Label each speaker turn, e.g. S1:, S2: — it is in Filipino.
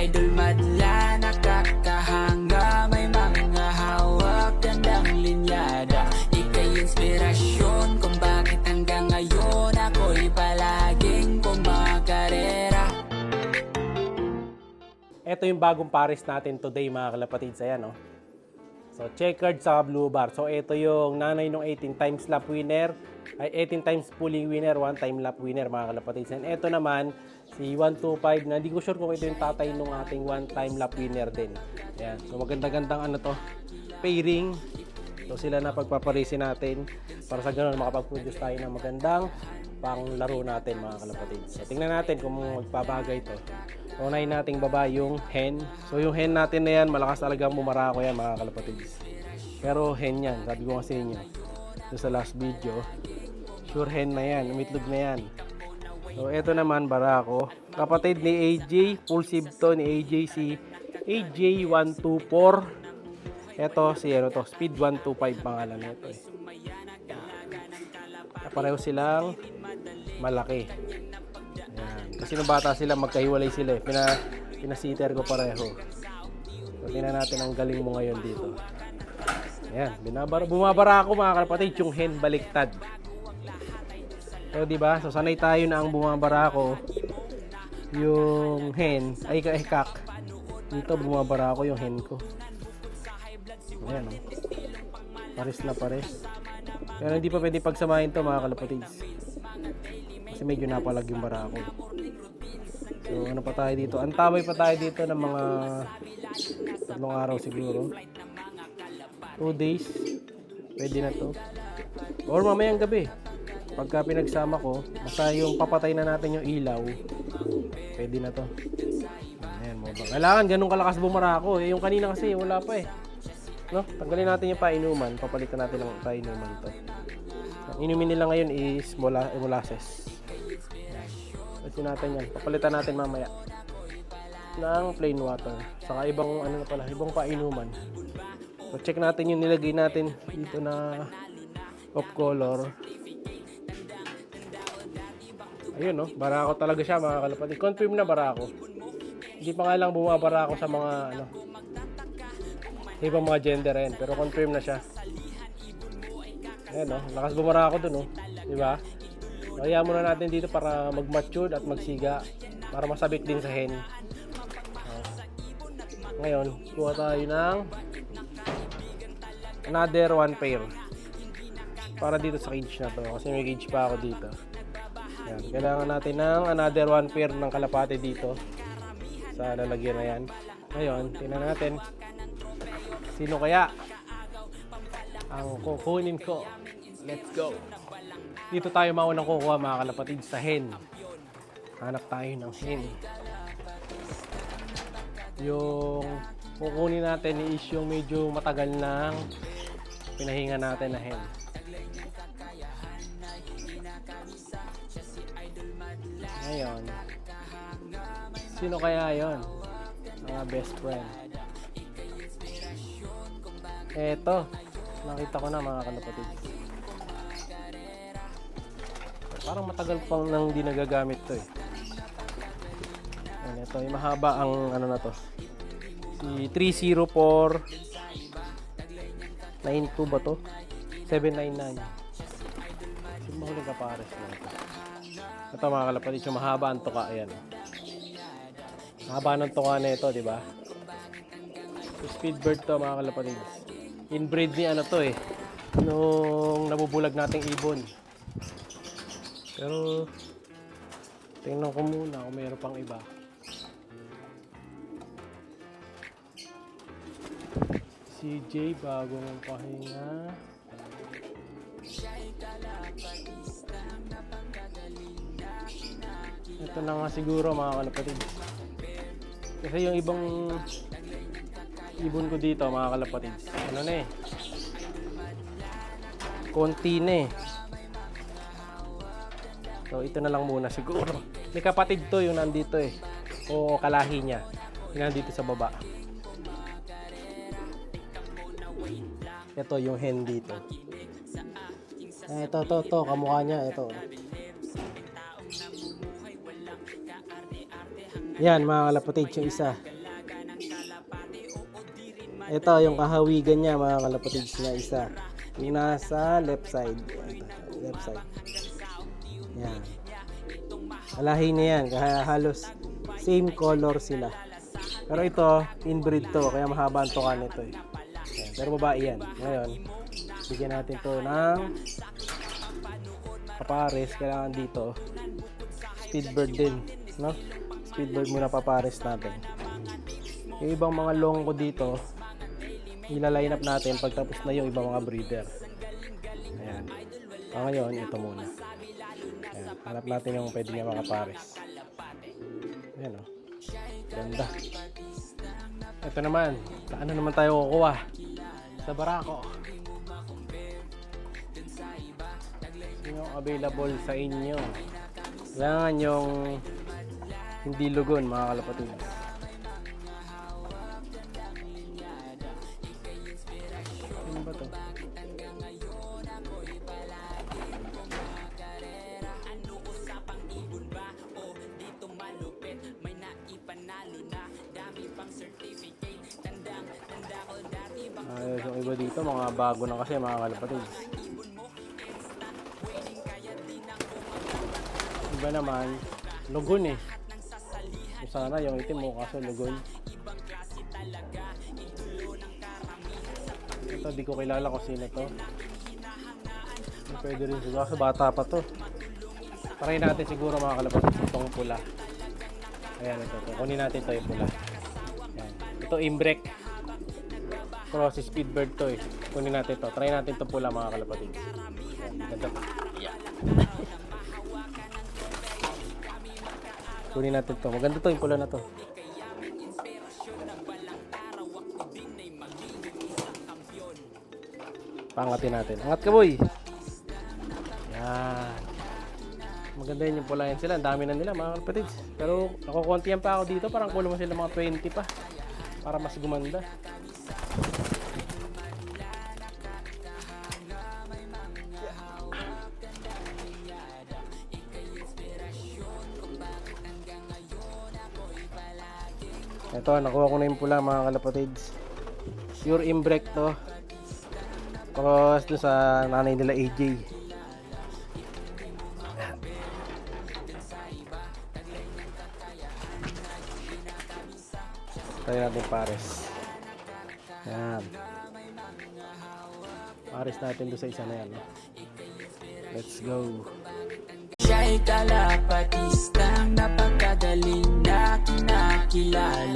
S1: idol madla, nakakahanga, may mga hawak, gandang linyada. Ika'y inspirasyon kung bakit hanggang ngayon ako'y palaging kumakarera.
S2: Ito yung bagong pares natin today mga kalapatids. Ayan, no? So, checkered sa blue bar. So, ito yung nanay ng 18 times lap winner, ay 18 times pulling winner, 1 time lap winner mga kalapatids. And ito naman, si 125 na hindi ko sure kung ito yung tatay ng ating 1 time lap winner din. Ayan. So, maganda-gandang ano to, pairing. So, sila na pagpaparisin natin para sa ganun makapag-produce tayo ng magandang pang laro natin mga kalapatids. So, tingnan natin kung magpabagay to. Unahin nating baba yung hen. So yung hen natin na yan, malakas talagang bumarako yan mga kalapatids. Pero hen yan, sabi ko kasi inyo sa last video, sure hen na yan, umitlog na yan. So eto naman barako, kapatid ni AJ, full sib to ni AJ, si AJ124. Eto si ano to, speed 125 pangalan nito eh. Pareho silang malaki. Ayan. Kasi nung bata sila, magkahiwalay sila eh. Pinasiter ko pareho. So, tingnan natin ang galing mo ngayon dito. Ayan, bumabara ako mga kalapatid, yung hen baliktad. So, diba? So, sanay tayo na ang bumabara ako. Yung hen, ay kak. Dito, bumabara ako yung hen ko. Ayan, oh. Pares na pares. Pero hindi pa pwede pagsamahin to mga kalapatids. Kasi medyo napalag yung bara ako. So ano pa tayo dito? Antabay pa tayo dito ng mga 3 araw siguro. 2 days. Pwede na to. Or mamayang gabi. Pagka pinagsama ko, basta yung papatay na natin yung ilaw, pwede na to. Ayan, mo ba? Kailangan ganun kalakas bumara ako. Yung kanina kasi wala pa eh. No? Tanggalin natin yung painuman. Papalitan natin ng painuman to. Ang inumin nila ngayon is molasses. Kasi natin yan. Papalitan natin mamaya ng plain water. Saka ibang ano na pala, ibang painuman. So check natin yung nilagay natin dito na off color. Ayun no, barako talaga siya mga kalapatid. Confirm na barako. Hindi pa nga lang bumabara ako sa mga ano, ibang mga gender yan, pero confirm na siya. Ayan no, lakas bumara ako dun, no? Diba? Kaya muna natin dito para mag-mature at magsiga para masabik din sa hen. Ngayon, kuha tayo ng another 1 pair para dito sa cage na to kasi may cage pa ako dito. Ayan, kailangan natin ng another 1 pair ng kalapate dito sa lalagyan na yan. Ngayon, tingnan natin sino kaya ang kukunin ko. Let's go. Dito tayo maunang kukuha mga kalapatid sa hen. Hanap tayo ng hen. Yung kukunin natin is yung medyo matagal nang pinahinga natin na hen. Ngayon, sino kaya yon? Mga best friend. Eto, nakita ko na mga kalapatid. Parang matagal pang nang di nagagamit to eh. Ayan, ito, yung mahaba ang ano na to. Si 304 92 ba to? 799. Sino ba huling kapares na ito? Ito mga kalapatid, yung mahaba ang tuka. Ayan. Mahaba ng tuka na ito, di ba? So, speedbird to mga kalapatid. Inbreed ni ano to eh. Nung nabubulag nating ibon. Pero tingnan ko muna kung mayroon pang iba. CJ bagong pahinga. Ito na nga siguro mga kalapatid. Kasi yung ibang ibon ko dito mga kalapatid, ano na eh, konti na eh. So ito na lang muna siguro. May kapatid to yung nandito eh, o kalahi niya yung nandito sa baba. Ito yung hen dito. Ito kamukha niya ito. Yan mga kalapatids, yung isa. Ito yung kahawigan niya mga kalapatids na isa. Yung nasa left side. Ito, left side. Yan. Alahi na yan. Kaya halos same color sila. Pero ito, inbreed to. Kaya mahaba ang tuka nito eh. Yan. Pero babae yan. Ngayon, bigyan natin to ng papares. Kailangan dito speedbird din, no? Speedbird muna papares natin. Yung ibang mga long ko dito, ila-line up natin pagtapos na yung ibang mga breeder. Ayan. Ngayon, ito muna. Ayan. Hanap natin yung pwede niya makapares. Ayan, oh. Ganda. Ito naman. Saan na naman tayo kukuha? Sa Barako. Yung available sa inyo. Kailangan yung hindi lugon mga kalapatid. Ano ba to? Yung iba dito mga bago na kasi mga kalapatid. Iba naman lugon eh. Sana yung itim mo kaso lugon. Ito di ko kilala kung sino to. Pwede rin siguro kasi bata pa to. Try natin siguro mga kalapatid itong pula. Ayan ito. Kunin natin ito yung pula. Ayan. Ito imbrek. Cross speedbird to eh. Kunin natin to. Try natin itong pula mga kalapatid. Ayan. Ganda to. Yeah. Kunin natin to. Maganda to yung pula na to. Pangatin natin. Angat ka boy. Yan. Maganda yun yung pula yan sila. Ang dami na nila mga kapatids. Pero nakukuntihan pa ako dito. Parang kulang sila mga 20 pa. Para mas gumanda. Ito, nakuha ko na yung pula mga kalapatids. Pure imbrek to. Cross dun sa nanay nila AJ. Tayo natin pares. Yan. Pares natin doon sa isa na yan. Let's go.
S1: Siya'y kalapatistang napakagaling na kinakilala.